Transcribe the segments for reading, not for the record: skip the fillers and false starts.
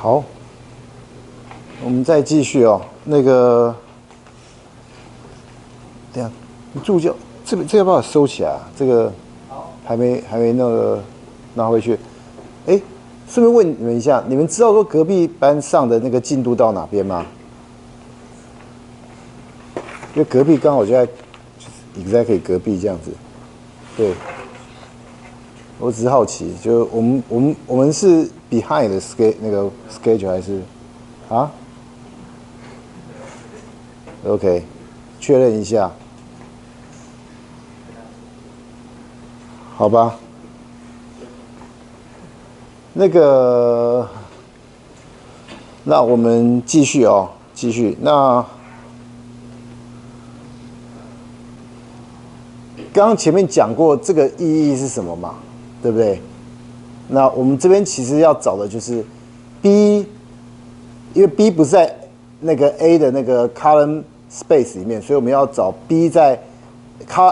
好，我们再继续哦。那个，等一下，你助教，这个要把它收起来啊。这个还没那个拿回去。哎，顺便问你们一下，你们知道说隔壁班上的那个进度到哪边吗？因为隔壁刚好就在 exactly 隔壁这样子。对，我只是好奇，就我们是 behind 的 schedule 还是啊 ？OK， 确认一下，好吧？那个，那我们继续哦，继续。那刚刚前面讲过这个意义是什么嘛？对不对？那我们这边其实要找的就是 B， 因为 B 不是在那个 A 的那个 column space 里面，所以我们要找 B 在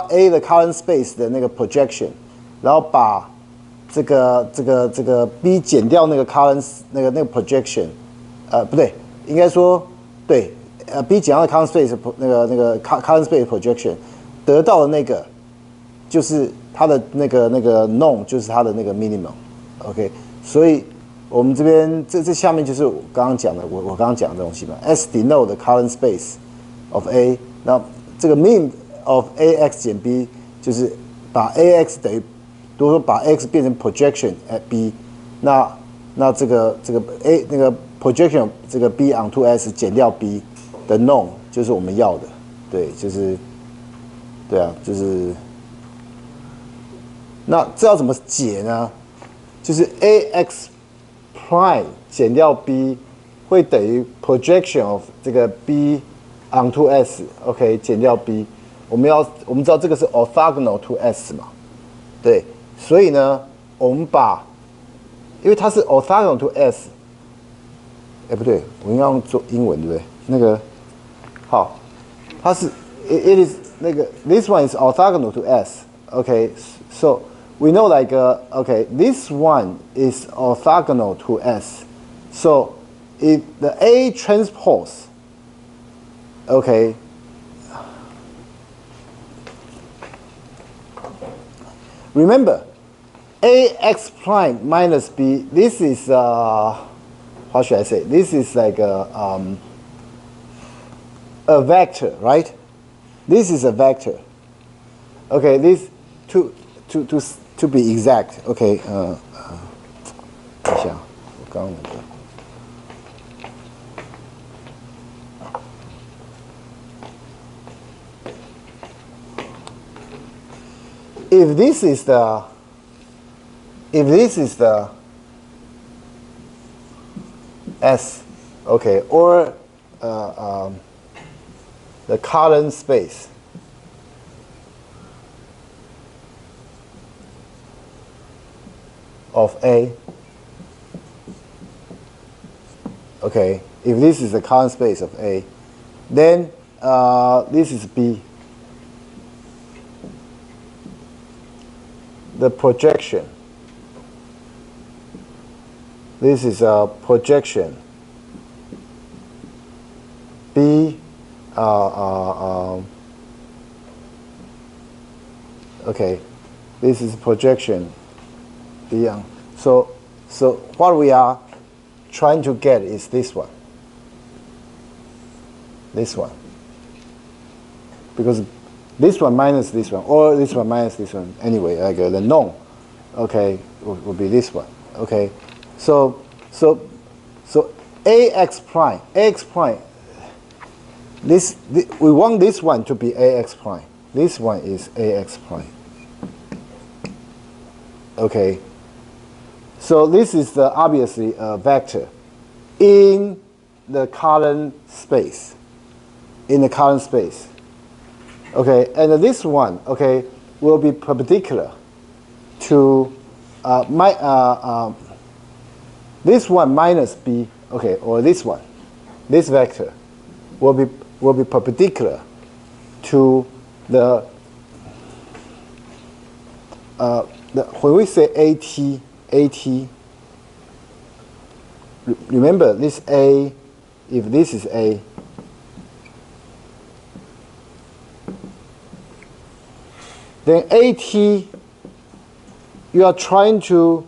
A 的 column space 的那个 projection， 然后把这个 B 减掉那个 column 那个 projection， 不对，应该说对，B 减掉 column space 那个 column space projection 得到的那个就是它的那个 norm 就是它的那个 minimum。OK， 所以我们这边这下面就是我刚刚讲的，我刚刚讲的东西嘛。S denote the column space of A， 那这个 mean of AX 减 B 就是把 AX 等于，如果说把 X 变成 projection at B， 那这个 A 那个 projection 这个 B onto S 减掉 B 的 norm 就是我们要的，对，就是对啊，就是。那这要怎么解呢？就是 ax prime 减掉 b 会等于 projection of 这个 b onto s，OK， 减掉 b， 我们知道这个是 orthogonal to s 嘛，对，所以呢，我们把，因为它是 orthogonal to s， 不对，我应该用做英文对不对？那个好，它是 it is 那个 this one is orthogonal to s，OK， so we know like okay, this one is orthogonal to S. So if the A transpose, okay, remember AX prime minus B, this is how should I say? This is like a vector, right? This is a vector. Okay, this to be exact, OK， 等一下，我刚刚那个。If this is the S, okay, or the column space. Of A, okay, if this is the column space of A, then this is B. The projection. This is a projection. B, okay, this is projection. Beyond. So what we are trying to get is this one. This one. Because this one minus this one, or this one minus this one, anyway, like the norm, okay, will be this one. Okay. So AX prime, this we want this one to be AX prime. This one is AX prime. Okay. So this is obviously a vector in the column space. In the column space. Okay, and this one, okay, will be perpendicular to this one minus b, okay, or this one, this vector will be perpendicular to the when we say AT, remember this A, if this is A, then AT, you are trying to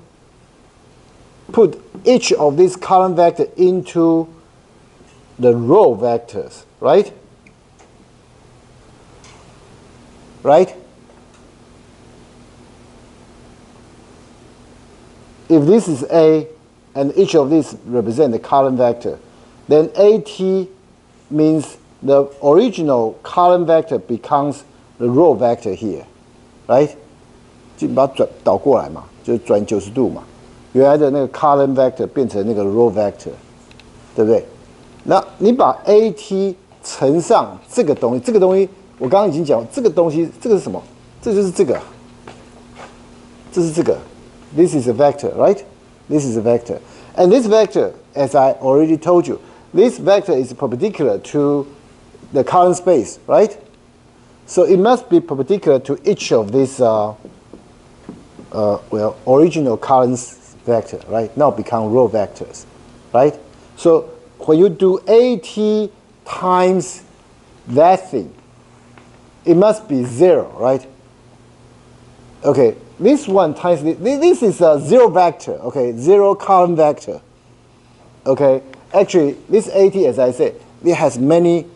put each of these column vectors into the row vectors, right? Right? If this is A, and each of these represent the column vector, then AT means the original column vector becomes the row vector here, right? 就把它倒过来嘛，就是转90度嘛。原来的那个 column vector 变成那个 row vector， 对不对？那你把 AT 乘上这个东西，这个东西我刚刚已经讲，这个东西，这个是什么？这就是这个，这是这个。This is a vector, right? This is a vector. And this vector, as I already told you, this vector is perpendicular to the column space, right? So it must be perpendicular to each of these, original columns vector, right? Now become row vectors, right? So when you do AT times that thing, it must be 0, right? Okay, this one times this is a 0 vector, okay, 0 column vector. Okay, actually this AT, as I said, it has many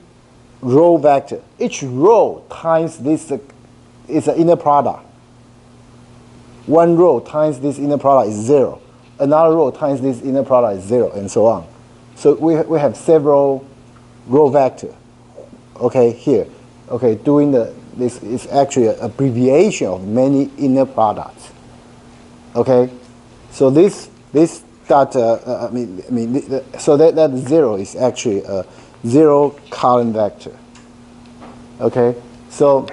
row vector. Each row times this is an inner product. One row times this inner product is 0. Another row times this inner product is 0, and so on. So we have several row vector. Okay, here. Okay, doing this is actually an abbreviation of many inner products. Okay, so this that so that 0 is actually a 0 column vector. Okay, so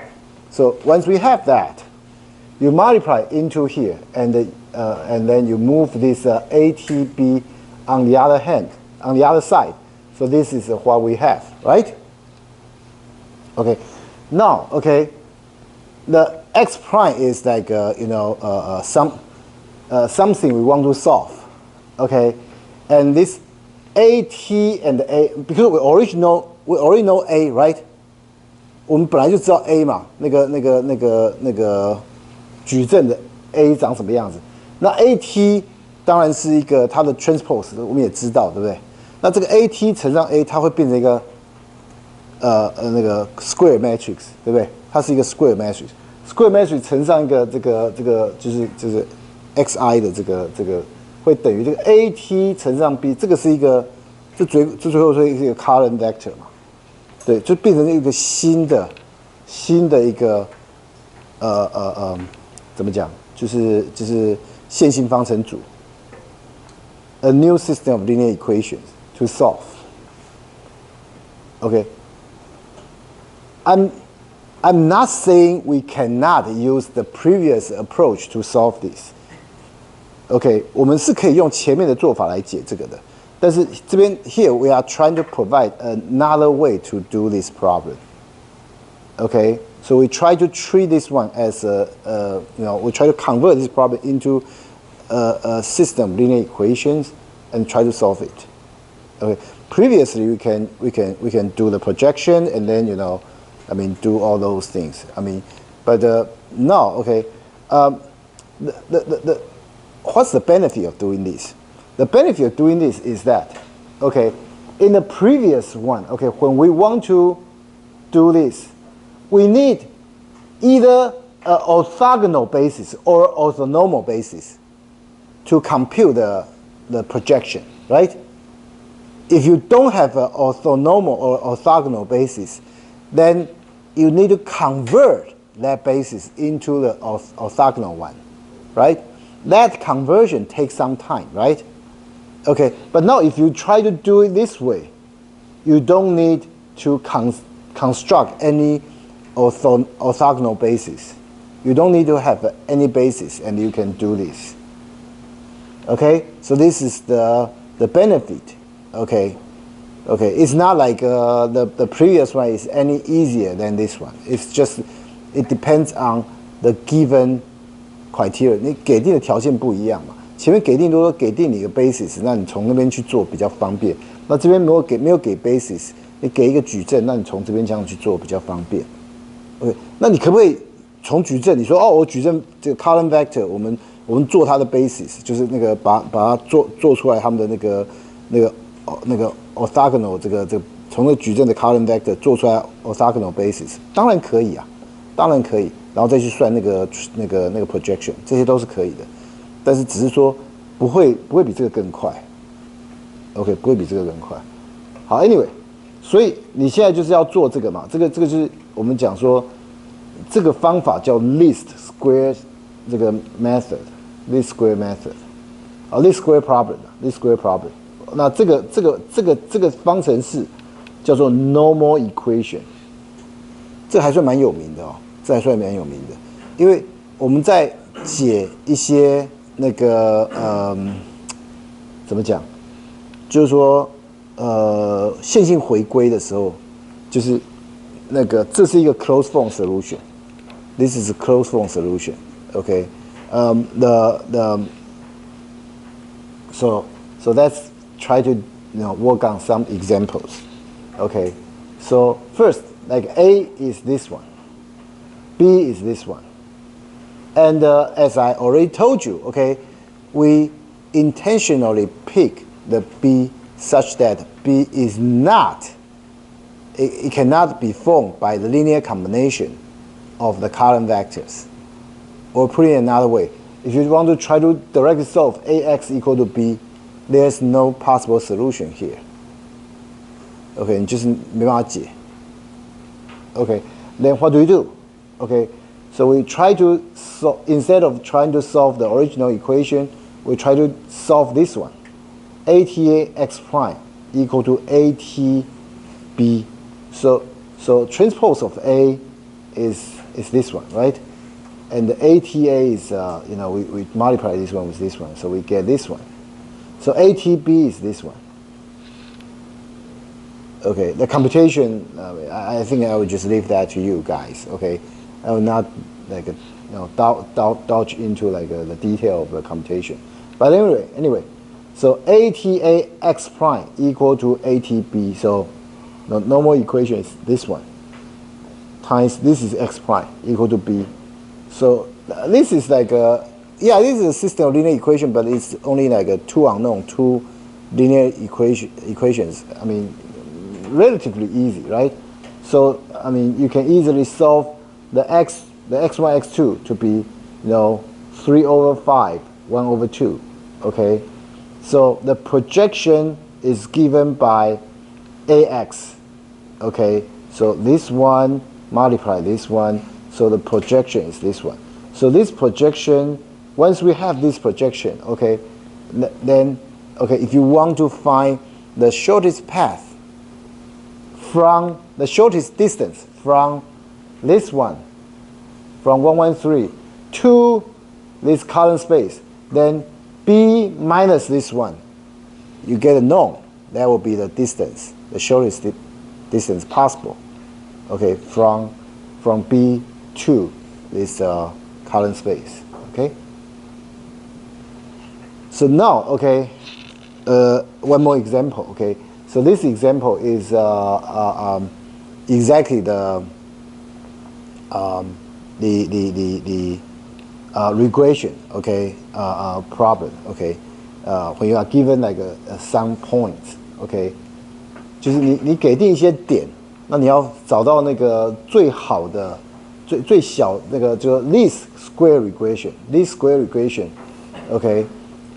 once we have that, you multiply into here, and then you move this ATB on the other side. So this is what we have, right? Okay, now the x prime is like something we want to solve. Okay, and this AT and A, because we already know A, right? 我们本来就知道 A 嘛，那个矩阵的 A 长什么样子。那 AT 当然是一个它的 transpose， 我们也知道，对不对？那这个 AT 乘上 A， 它会变成一个那个 square matrix， 对不对？它是一个 square matrix。square matrix 乘上一个这个就是 xi 的这个会等于这个 AT 乘上 B， 这个是一个最后是一个 column vector 嘛，对，就变成一个新的一个怎么讲？就是线性方程组 ，a new system of linear equations to solve. Okay. I'm not saying we cannot use the previous approach to solve this. OK， 我们是可以用前面的做法来解这个的，但是这边 here we are trying to provide another way to do this problem. OK, so we try to treat this one as we try to convert this problem into a system of linear equations and try to solve it. OK, previously we can do the projection and then do all those things. But now, okay, what's the benefit of doing this? The benefit of doing this is that, okay, in the previous one, okay, when we want to do this, we need either an orthogonal basis or orthonormal basis to compute the projection, right? If you don't have an orthonormal or orthogonal basis, then you need to convert that basis into the orthogonal one, right? That conversion takes some time, right? Okay, but now if you try to do it this way, you don't need to construct any orthogonal basis. You don't need to have any basis, and you can do this. Okay, so this is the benefit. Okay, it's not like the previous one is any easier than this one. It's just it depends on the given criteria. 你给定的条件不一样嘛。前面给定多给定你一个 basis， 那你从那边去做比较方便。那这边没有给 basis， 你给一个矩阵，那你从这边这样去做比较方便。OK， 那你可不可以从矩阵？你说哦，我矩阵这个 column vector， 我们做它的 basis， 就是那个把它做出来他们的那个 orthogonal 这个从那个矩阵的 column vector 做出来 orthogonal basis， 当然可以啊，当然可以，然后再去算那个 projection， 这些都是可以的，但是只是说不会比这个更快。OK， 不会比这个更快。好 ，Anyway， 所以你现在就是要做这个嘛，这个就是我们讲说这个方法叫 least square 这个 method，least square method， 啊 least square problem，least square problem。那这个方程式叫做 normal equation， 这还算蛮有名的哦，这还算蛮有名的，因为我们在解一些那个怎么讲？就是说，线性回归的时候，就是那个这是一个 closed form solution。This is a closed form solution. Okay. So let's try to work on some examples. Okay. So first, like A is this one, B is this one, and as I already told you, okay, we intentionally pick the B such that B is not, it cannot be formed by the linear combination of the column vectors. Or put it another way, if you want to try to directly solve AX equal to B, there's no possible solution here. Okay, 你就是没办法解。Okay, then what do we do? Okay, so we try to solve, instead of trying to solve the original equation, we try to solve this one. ATA X prime equal to ATB. So transpose of A is this one, right? And the ATA is, we multiply this one with this one, so we get this one. So ATB is this one. Okay, the computation, I think I would just leave that to you guys, okay? I will not dodge into the detail of the computation. But anyway, so ATA X prime equal to ATB. So the normal equation is this one times this is X prime equal to B. So this is this is a system of linear equation, but it's only two unknown, two linear equations. I mean, relatively easy, right? So I mean, you can easily solve the x1, x2 to be 3 over 5, 1 over 2. Okay, so the projection is given by AX. Okay, so this one multiply this one, so the projection is this one. So this projection, once we have this projection, okay, then if you want to find the shortest path from the shortest distance from this one, from 113 to this column space, then B minus this one, you get a known. That will be the distance, the shortest distance possible, okay, from B to this column space, okay. So now, okay, one more example, okay. So this example is exactly the regression, okay, problem, okay. When you are given some points, okay, 就是你给定一些点，那你要找到那个最好的、最小那个就 least square regression, okay,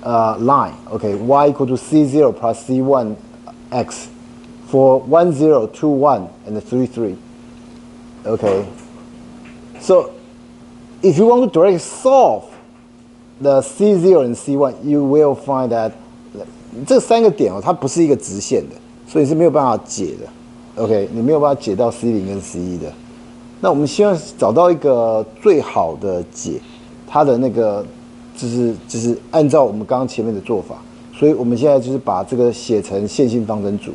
line, okay, y equal to c0 plus c1 x for 1 0 2 1 and 3 3, okay. So if you want to directly solve the C0 and C1, you will find that 这三个点它不是一个直线的，所以是没有办法解的。OK， 你没有办法解到 C0 跟 C1 的。那我们希望找到一个最好的解，它的那个就是按照我们刚刚前面的做法，所以我们现在就是把这个写成线性方程组，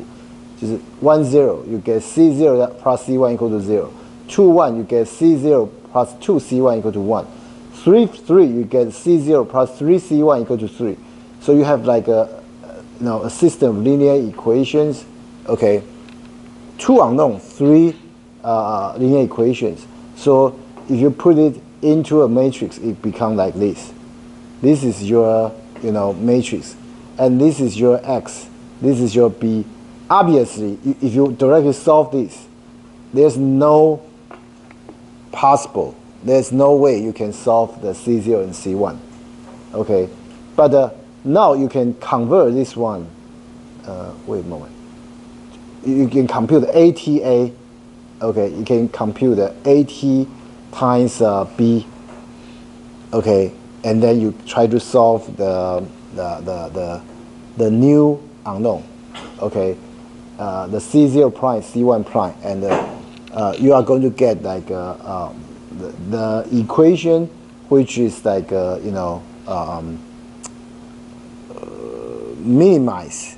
就是 1 0 you get C0 plus C1 equal to 0, 2 1 you get C0 plus 2 C1 equal to 1. 3, 3, you get C0 plus 3C1 equal to 3. So you have like a, a system of linear equations, okay? 2 unknown, 3 linear equations. So if you put it into a matrix, it becomes like this. This is your, matrix. And this is your X. This is your B. Obviously, if you directly solve this, there's no way you can solve the C0 and C1. Okay? But now you can convert this one. Wait a moment. You can compute ATA. Okay, you can compute the AT times B. Okay, and then you try to solve the new unknown. Okay, the C0 prime, C1 prime, and you are going to get like the equation, which is like minimize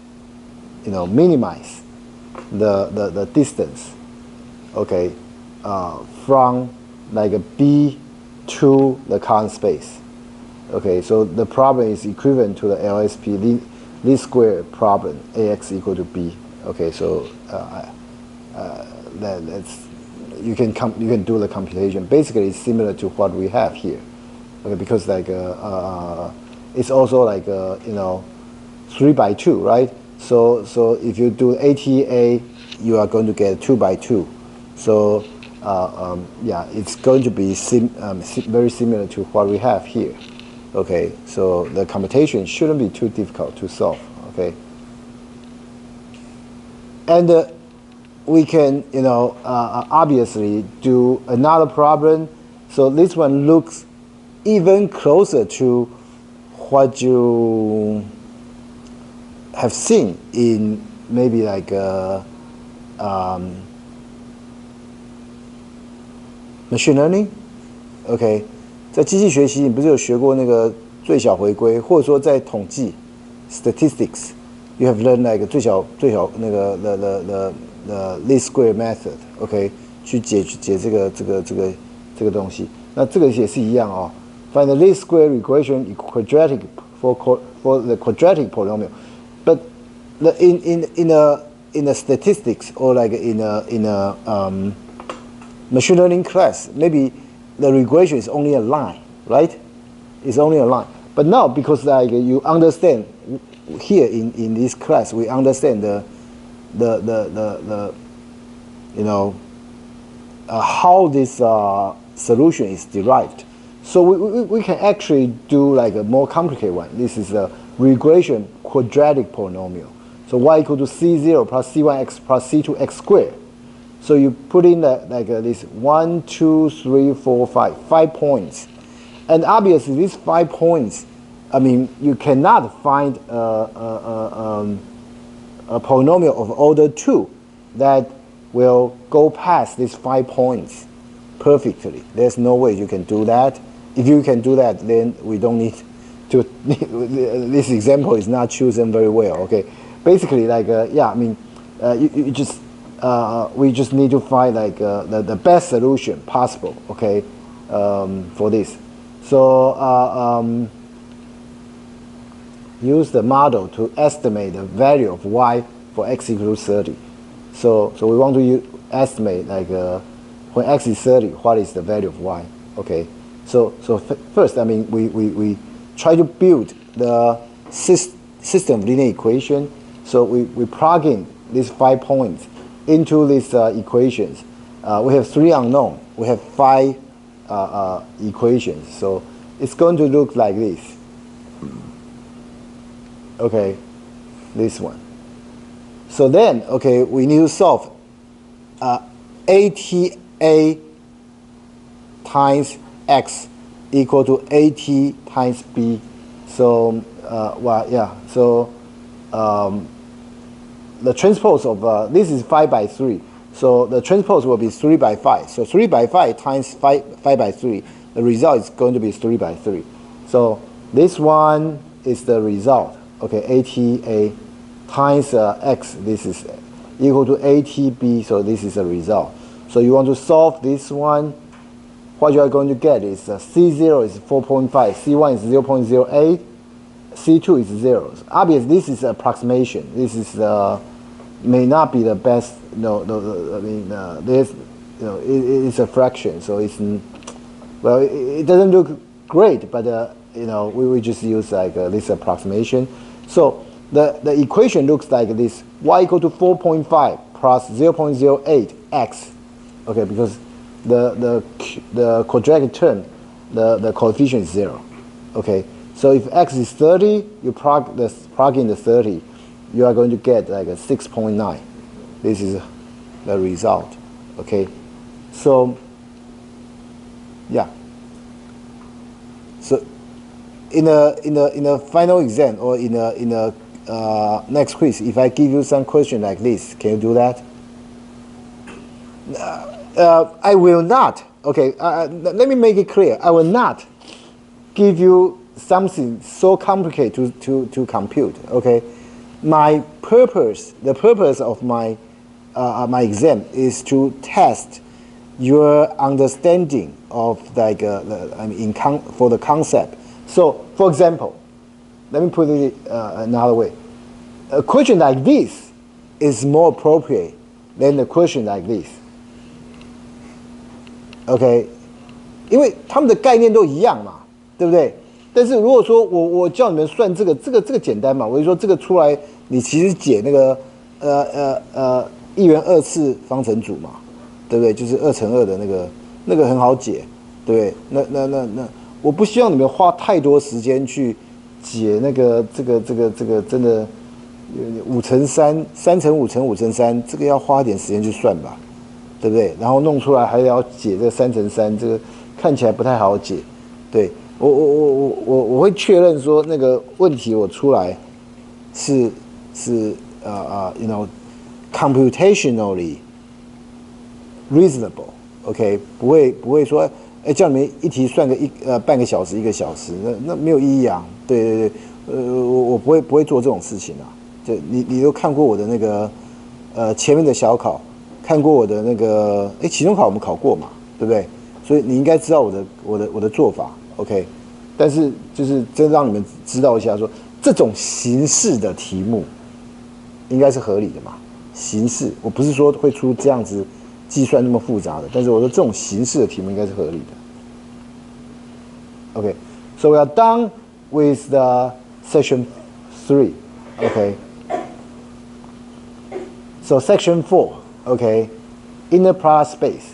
the distance, okay, from like a B to the Kahn space. Okay, so the problem is equivalent to the LSP least square problem, AX equal to B. Okay, so that's you can do the computation. Basically, it's similar to what we have here. Okay, because like it's also like 3 by 2, right? So if you do ATA, you are going to get 2 by 2. So yeah, it's going to be very similar to what we have here. Okay, so the computation shouldn't be too difficult to solve. Okay, and we can obviously do another problem. So this one looks even closer to what you have seen in maybe like machine learning. Okay, 在机器学习，你不是有学过那个最小回归，或者说在统计 statistics， you have learned like 最小那个the least square method， OK， 去解这个东西。那这个也是一样哦。Find the least square regression quadratic for the quadratic polynomial, but in a statistics or like in a machine learning class, maybe the regression is only a line, right? It's only a line. But now, because like you understand here in this class, we understand how this solution is derived. So we can actually do like a more complicated one. This is a regression quadratic polynomial. So y equal to c0 plus c1x plus c2x squared. So you put in this 1, 2, 3, 4, 5 points. And obviously these 5 points, I mean, you cannot find a polynomial of order 2 that will go past these 5 points perfectly. There's no way you can do that. If you can do that, then we don't need to, this example is not chosen very well, okay? Basically, like, yeah, I mean, you just, we just need to find like the best solution possible, okay, for this. So use the model to estimate the value of y for x equals 30. So we want to estimate like when x is 30, what is the value of y? Okay. So first, I mean, we try to build the system of linear equation. So we plug in these 5 points into these equations. We have 3 unknown. We have 5 equations. So it's going to look like this. Okay, this one. So then, okay, we need to solve ATA times x equal to AT times b. So, well, yeah. So the transpose of this is 5 by 3. So the transpose will be 3 by 5. So 3 by 5 times 5 by 3. The result is going to be 3 by 3. So this one is the result. Okay, ATA times x. This is equal to ATB. So this is a result. So you want to solve this one. what you are going to get is C0 is 4.5, C1 is 0.08, C2 is 0. Obviously, this is approximation. This is may not be the best. No, I mean, there's, it's a fraction, so it's, well, it doesn't look great, but we just use like this approximation. So the equation looks like this: y equal to 4.5 plus 0.08 x. Okay, because the quadratic term, the coefficient is 0. Okay, so if x is 30, you plug in the 30, you are going to get like a 6.9. This is the result. Okay, so yeah. So in a final exam or in a next quiz, if I give you some question like this, can you do that? I will not. Okay, let me make it clear. I will not give you something so complicated to compute. Okay, the purpose of my my exam is to test your understanding of like for the concept. So, for example, let me put it another way. A question like this is more appropriate than a question like this. OK， 因为他们的概念都一样嘛，对不对？但是如果说我叫你们算这个简单嘛，我就说这个出来，你其实解那个1元2次方程组嘛，对不对？就是2乘2的那个很好解，对不对？那我不希望你们花太多时间去解那个这个真的5乘3、3乘5乘5乘3，这个要花点时间去算吧。对不对？然后弄出来还要解这个3乘3，这个看起来不太好解。对，我会确认说那个问题我出来是computationally reasonable，OK， 不会说叫你们一题算个半个小时1个小时，那没有意义啊。对，我不会做这种事情啊。就你都看过我的那个前面的小考。看过我的那个期中考我们考过嘛，对不对？所以你应该知道我的做法 ，OK。但是就是真让你们知道一下说，这种形式的题目应该是合理的嘛。形式，我不是说会出这样子计算那么复杂的，但是我说这种形式的题目应该是合理的。OK， so we are done with the section 3. OK. So section 4. Okay, inner product space.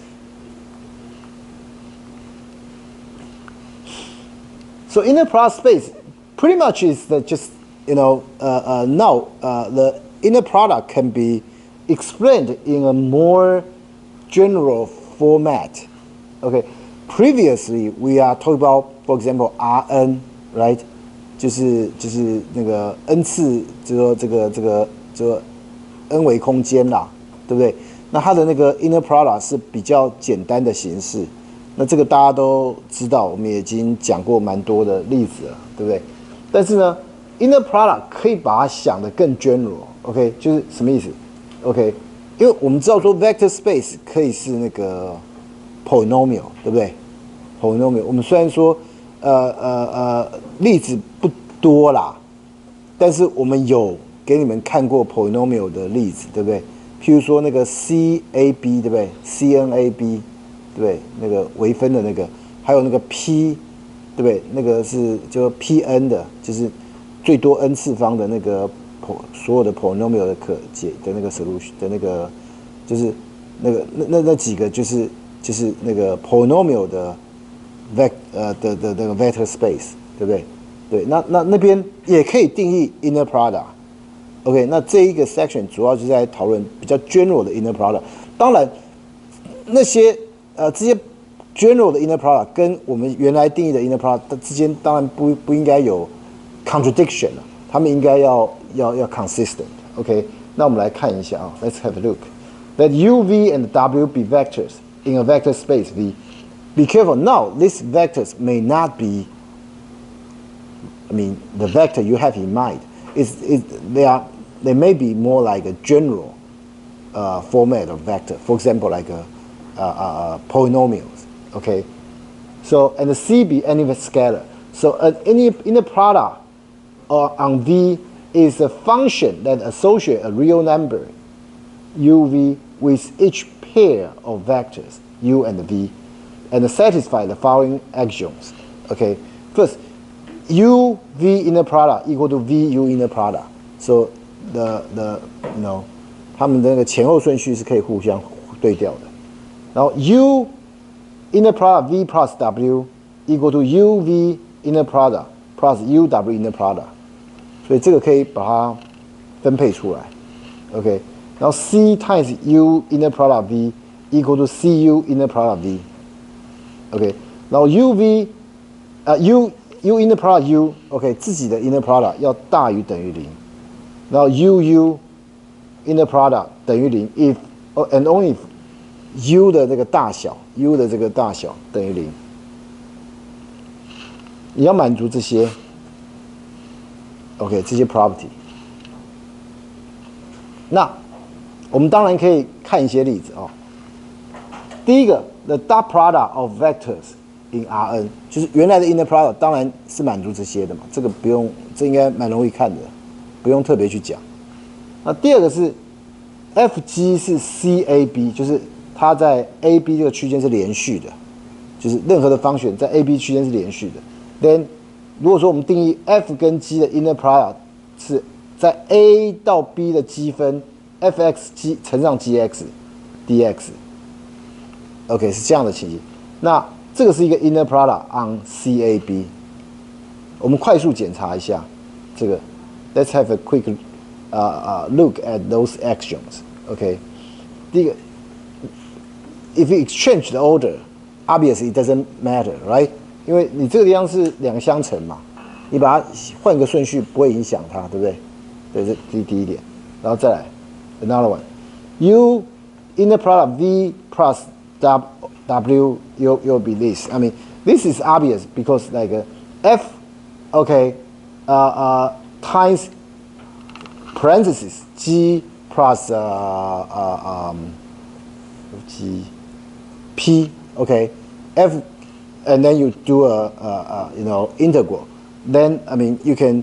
So inner product space pretty much is just now the inner product can be explained in a more general format. Okay, previously we are talking about, for example, Rn, right? 就是那个 n 次，就说这个 n 维空间啦。对不对？那它的那个 inner product 是比较简单的形式，那这个大家都知道，我们已经讲过蛮多的例子了，对不对？但是呢 ，inner product 可以把它想得更 general，OK， 就是什么意思 ？OK， 因为我们知道说 vector space 可以是那个 polynomial， 对不对 ？polynomial， 我们虽然说例子不多啦，但是我们有给你们看过 polynomial 的例子，对不对？譬如说那个 CAB 对不对 ？CNAB 对不对？那个微分的那个，还有那个 P 对不对？那个是就 PN 的，就是最多 n 次方的那个所有的 polynomial 的可解的那个 solution 的那个，就是那几个就是那个 polynomial 的的那个 vector space 对不对？对，那边也可以定义 inner product。OK， 那这一个 section 主要就是在讨论比较 general 的 inner product。当然，那些这些 general 的 inner product 跟我们原来定义的 inner product 之间，当然不应该有 contradiction 了，他们应该要 consistent。OK， 那我们来看一下啊 ，Let's have a look. Let U, V, and W be vectors in a vector space V. Be careful. Now, these vectors may not be. I mean, the vector you have in mind they may be more like a general format of vector. For example, like polynomials. Okay, So and the C be any scalar. So any inner product on V is a function that associates a real number UV with each pair of vectors U and V, and satisfy the following axioms. Okay, first, U V inner product equal to V U inner product. So它们的那个前后顺序是可以互相对调的。然后 U inner product V plus W equal to U V inner product plus U W inner product。所以这个可以把它分配出来。OK， 然后 C times U inner product V equal to C U inner product V。OK， 然后 U inner product U OK 自己的 inner product 要大于等于0，然后 U inner product 等于0 if and only if U 的这个大小 U 的这个大小等于0，你要满足这些 OK 这些 property。那我们当然可以看一些例子哦。第一个 ，the dot product of vectors in Rn 就是原来的 inner product 当然是满足这些的嘛，这个不用，这应该蛮容易看的，不用特别去讲。那第二个是 Fg 是 CAB， 就是它在 AB 这个区间是连续的，就是任何的function在 AB 区间是连续的。Then 如果说我们定义 F 跟 G 的 inner product 是在 A 到 B 的积分 fx 乘上 gx dx。OK 是这样的情形。那这个是一个 inner product on CAB。我们快速检查一下这个。Let's have a quick look at those axioms. OK， 第一个 ，if you exchange the order, obviously it doesn't matter, right？ 因为你这个地方是两个相乘嘛，你把它换个顺序不会影响它，对不对？对，这第一点。然后再来 another one, U inner product V plus W you'll be this. I mean, this is obvious because like F, okay, times parentheses G plus G P, okay, F, and then you do a integral. Then I mean you can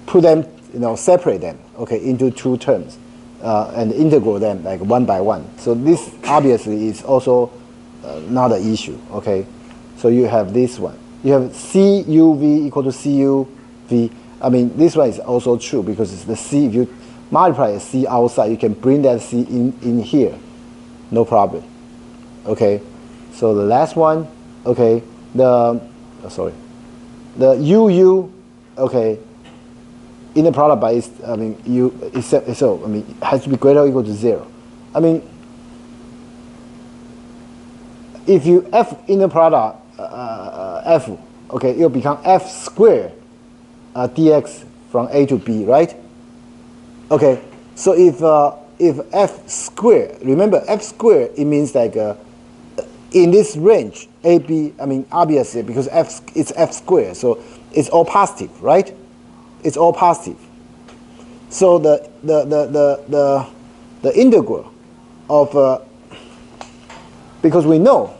put them separate them, okay, into two terms, and integral them like one by one. So this obviously is also not an issue, okay. So you have this one. You have CUV equal to CUV. I mean, this one is also true because it's the C. If you multiply a C outside, you can bring that C in here, no problem. Okay. So the last one, okay, the UU, okay, inner product by it has to be greater or equal to 0. I mean, if you F inner product F, okay, it'll become F squared dx from A to B, right? Okay, so if F squared, remember F squared, it means like in this range AB, I mean obviously because it's F squared, so it's all positive, right? It's all positive. So the integral of because we know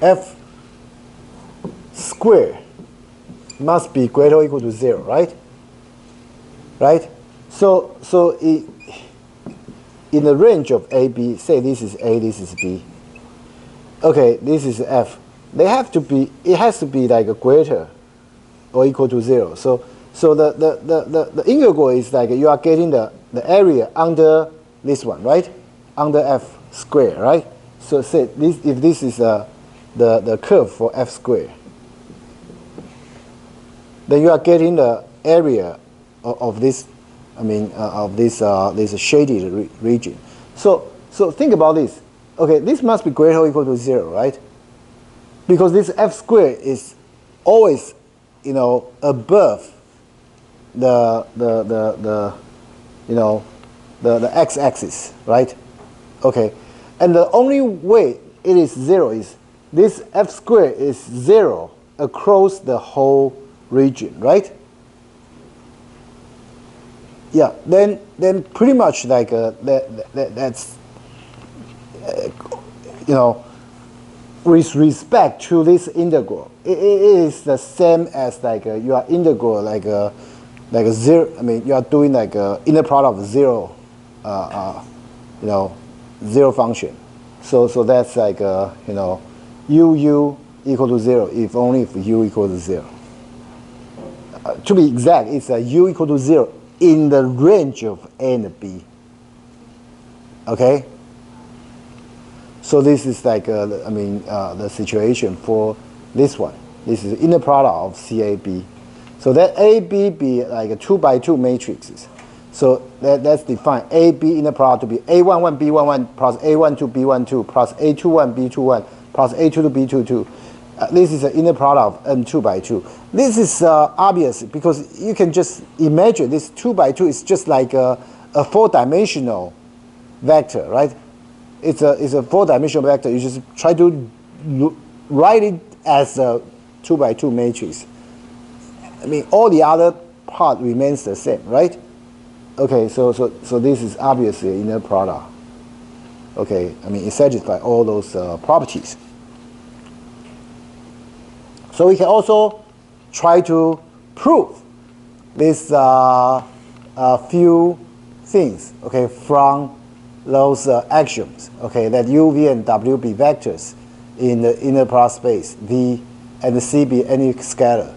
F squared must be greater or equal to 0, right? Right? So in the range of AB, say this is A, this is B. Okay, this is F. It has to be like a greater or equal to 0. So the integral is like you are getting the area under this one, right? Under F squared, right? So say this, if this is the curve for F squared, then you are getting the area of this, I mean, of this shaded region. So think about this. Okay, this must be greater or equal to 0, right? Because this F squared is always, above the x-axis, right? Okay, And the only way it is 0 is this f squared is 0 across the whole region, right? Yeah, then pretty much like that's you know, with respect to this integral, it is the same as like your integral like a 0. I mean, you are doing like a inner product of 0, you know, 0 function. So that's like you know, u equal to 0 if only if u equal to 0. To be exact, it's a u equal to 0 in the range of a and b. Okay. So this is like I mean the situation for this one. This is the inner product of CAB. So that AB be like a 2 by 2 matrices. So that's defined AB inner product to be A11 B11 plus A12 B12 plus A21 B21 plus A22 B22. This is the inner product of M2 by 2. This is obvious because you can just imagine this 2 by 2 is just like a 4-dimensional vector, right? It's a 4-dimensional vector. You just try to write it as a 2 by 2 matrix. I mean, all the other part remains the same, right? Okay, so this is obviously an inner product. Okay, I mean, it satisfies all those properties. So we can also try to prove this few things, okay, from those axioms, okay, that u, v, and w be vectors in the inner product space, v, and c be any scalar.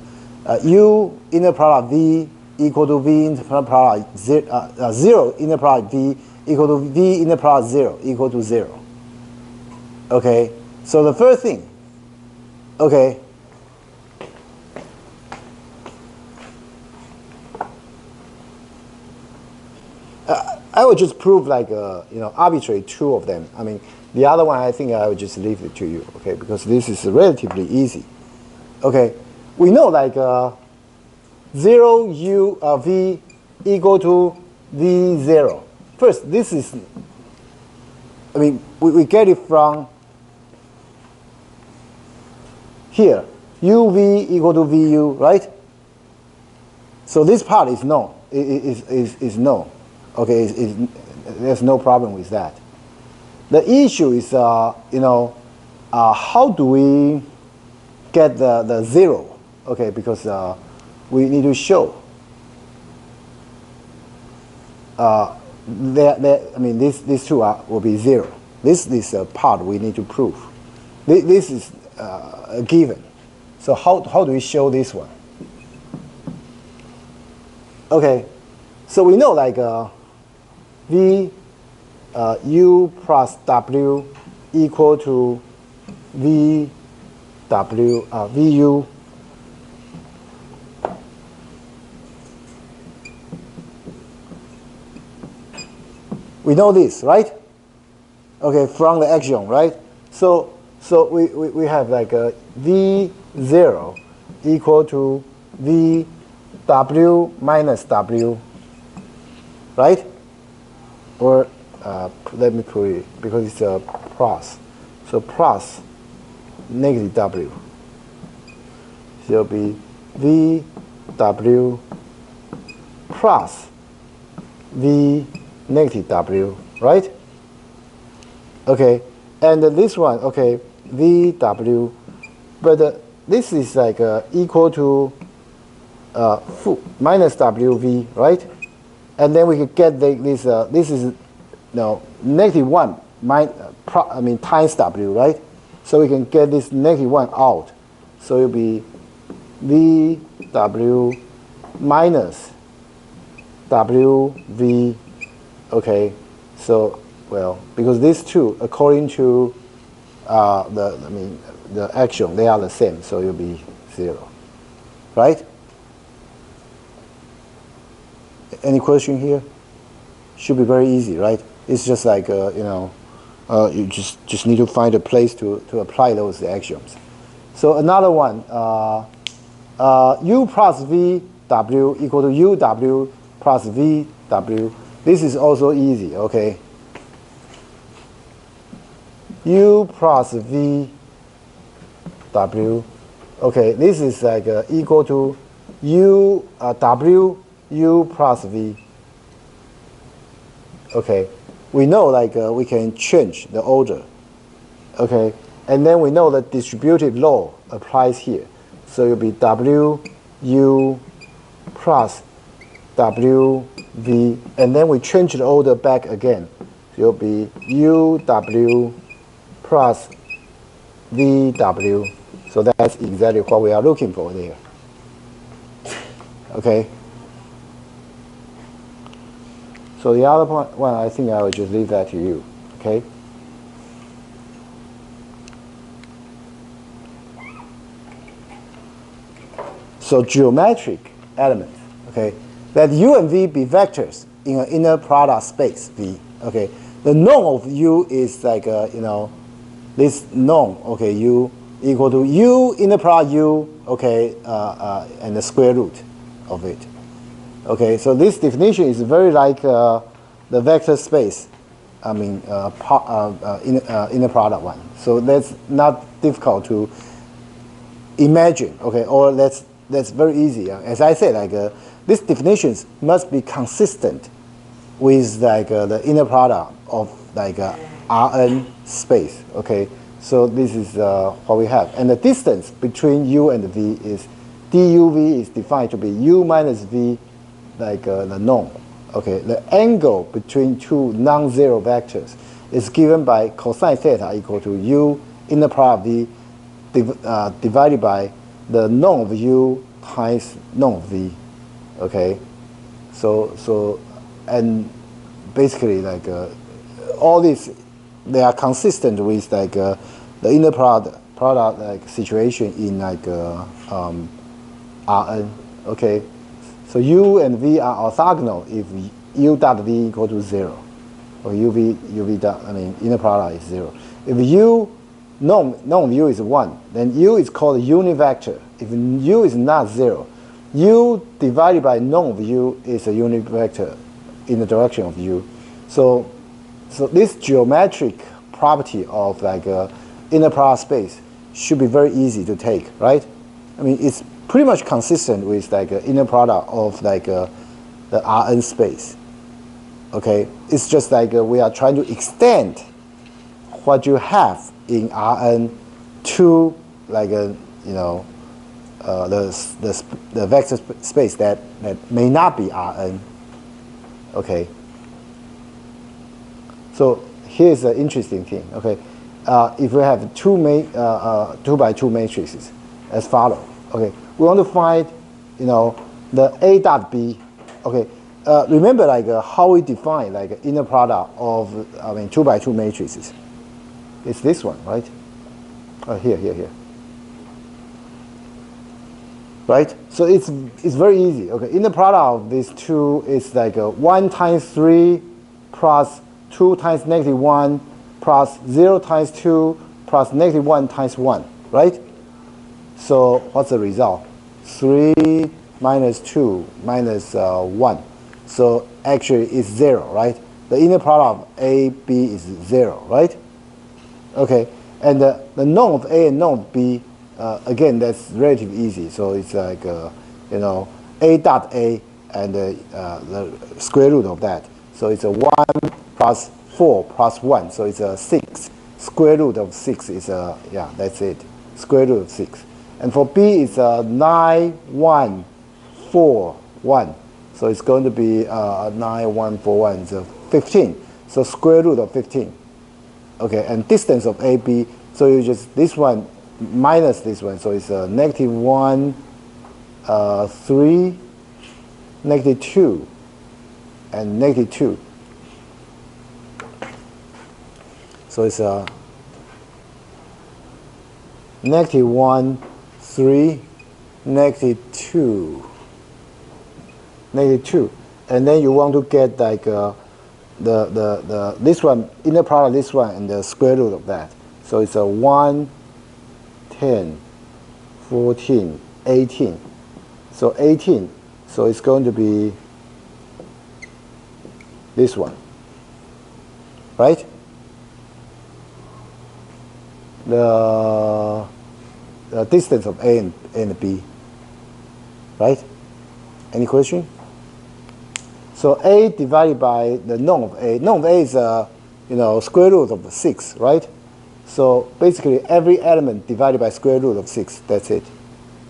U inner product v equal to v inner product 0 inner product v equal to v inner product 0 equal to 0. Okay, so the first thing, okay, I would just prove like you know, arbitrary 2 of them. I mean, the other one I think I would just leave it to you, okay, because this is relatively easy. Okay, we know like 0 u v equal to v0. First, this is, I mean, we get it from here, uv equal to vu, right? So this part is known, is known. Okay, there's no problem with that. The issue is, you know, how do we get the 0? Okay, because we need to show I mean, these two will be 0. This is a part we need to prove. This is a given. So how do we show this one? Okay, so we know like v u plus w equal to v w vu we know this, right? Okay, from the axiom, right? So we have like a v0 equal to v w minus w, right? Or let me put it, because it's a plus. So plus negative w. So it'll be v w plus v negative w, right? Okay, and this one, okay, vw, but this is like equal to minus wv, right? And then we could get this. This is no negative 1 I mean times w, right? So we can get this negative 1 out. So it'll be vw minus wv. Okay, so well, because these two, according to the axiom, they are the same, so it'll be 0, right? Any question here? Should be very easy, right? It's just like you know, you just need to find a place to apply those axioms. So another one, u plus v w equal to uw plus v w. This is also easy, okay? u plus v w. Okay, this is like equal to u w u plus v. Okay, we know like we can change the order. Okay, and then we know the distributive law applies here. So it'll be w u plus w v, and then we change the order back again. It'll be u w plus v w. So that's exactly what we are looking for there. Okay. So the other point, well, I think I will just leave that to you. Okay. So geometric elements, okay, let u and v be vectors in an inner product space V. Okay, the norm of u is like this norm. Okay, u equal to u inner product u. Okay, and the square root of it. Okay, so this definition is very like the vector space. I mean, inner product one. So that's not difficult to imagine. Okay, or that's very easy. As I said, like these definitions must be consistent with like the inner product of like Rn space. Okay, so this is what we have, and the distance between u and v is duv is defined to be u minus v, like the norm. Okay, the angle between two non-zero vectors is given by cosine theta equal to u inner product v divided by the norm of u times norm of v. Okay, so and basically like all these, they are consistent with like the inner product like situation in like Rn. Okay, so u and v are orthogonal if u dot v equal to 0, or uv dot, I mean inner product is 0. If u norm of u is 1, then u is called a unit vector. If u is not 0, u divided by norm of u is a unit vector in the direction of u. So this geometric property of like inner product space should be very easy to take, right? I mean, it's pretty much consistent with like inner product of like the Rn space. Okay, it's just like we are trying to extend what you have in Rn to like the vector space that may not be Rn. Okay. So here's the interesting thing. Okay, if we have 2 by 2 matrices as follow. Okay, we want to find the A dot B. Okay, remember like how we define like inner product of 2 by 2 matrices. It's this one, right? Here. Right? So it's very easy. Okay, inner product of these two is like 1 times 3 plus 2 times -1 plus 0 times 2 plus -1 times 1, right? So what's the result? 3 minus 2 minus 1. So actually it's 0, right? The inner product of A, B is 0, right? Okay, and the norm of A and norm of B, again, that's relatively easy. So it's like, A dot A and the square root of that. So it's a 1 plus 4 plus 1. So it's a 6. Square root of 6 is that's it. Square root of 6. And for B, it's a 9, 1, 4, 1. So it's going to be 9, 1, 4, 1. It's a 15. So square root of 15. Okay, and distance of AB. So you just, this one minus this one. So it's a -1, 3, -2, and -2. So it's a -1, 3, -2, -2, and then you want to get like this one, inner product of this one and the square root of that. So it's a 1, 10, 14, 18. So 18. So it's going to be this one, right? the distance of A and B, right? Any question? So A divided by the norm of A. Norm of A is square root of 6, right? So basically every element divided by square root of 6. That's it.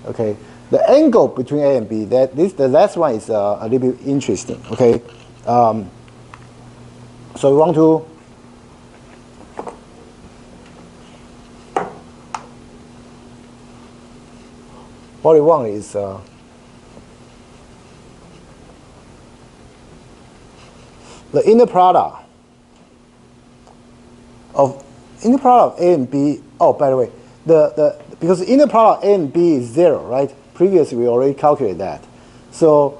Okay. The angle between A and B. The last one is a little bit interesting. Okay. So we want to. What we want is the inner product of A and B. Oh, by the way, because the inner product A and B is 0, right? Previously we already calculated that. So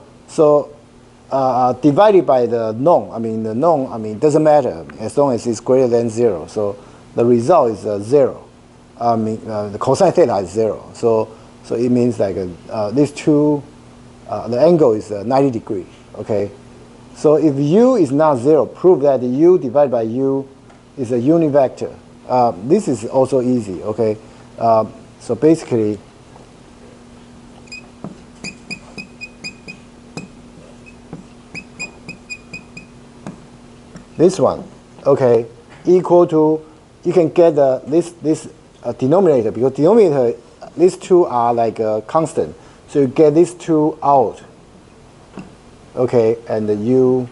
divided by the norm. The norm. Doesn't matter as long as it's greater than 0. So the result is 0. The cosine theta is 0. So it means like these two, the angle is 90 degrees. Okay. So if u is not 0, prove that the u divided by u is a unit vector. This is also easy. Okay. So basically, this one, okay, equal to, you can get this denominator, because denominator, these two are like a constant. So you get these two out. Okay, and the u.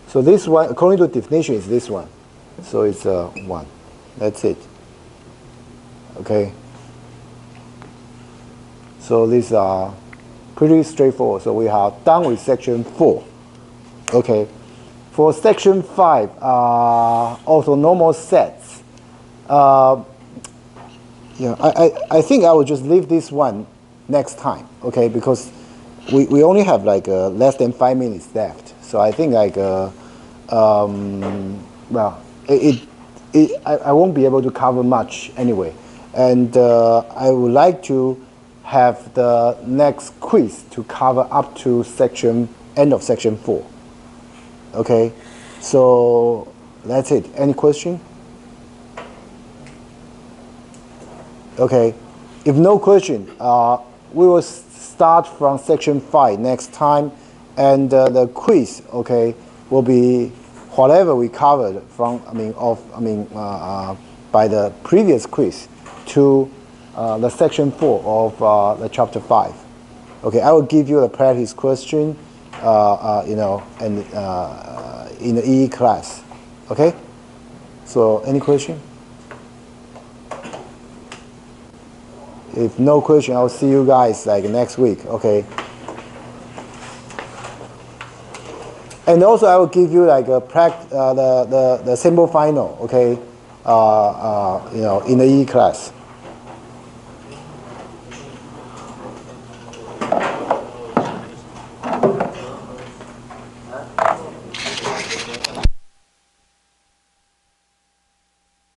So this one, according to definition, is this one. So it's 1. That's it. Okay. So these are pretty straightforward. So we are done with section 4. Okay. For section 5, orthonormal sets. I think I will just leave this one next time. Okay, because we only have like less than 5 minutes left. So I think like I won't be able to cover much anyway. And I would like to have the next quiz to cover up to end of section 4. Okay, so that's it. Any question? Okay, if no question, we will start from section 5 next time, and the quiz, okay, will be whatever we covered from, by the previous quiz to the section 4 of the chapter 5. Okay, I will give you the practice question, and in the EE class. Okay, so any question? If no question, I'll see you guys like next week. Okay. And also, I will give you like a the sample final. Okay. In the EE class.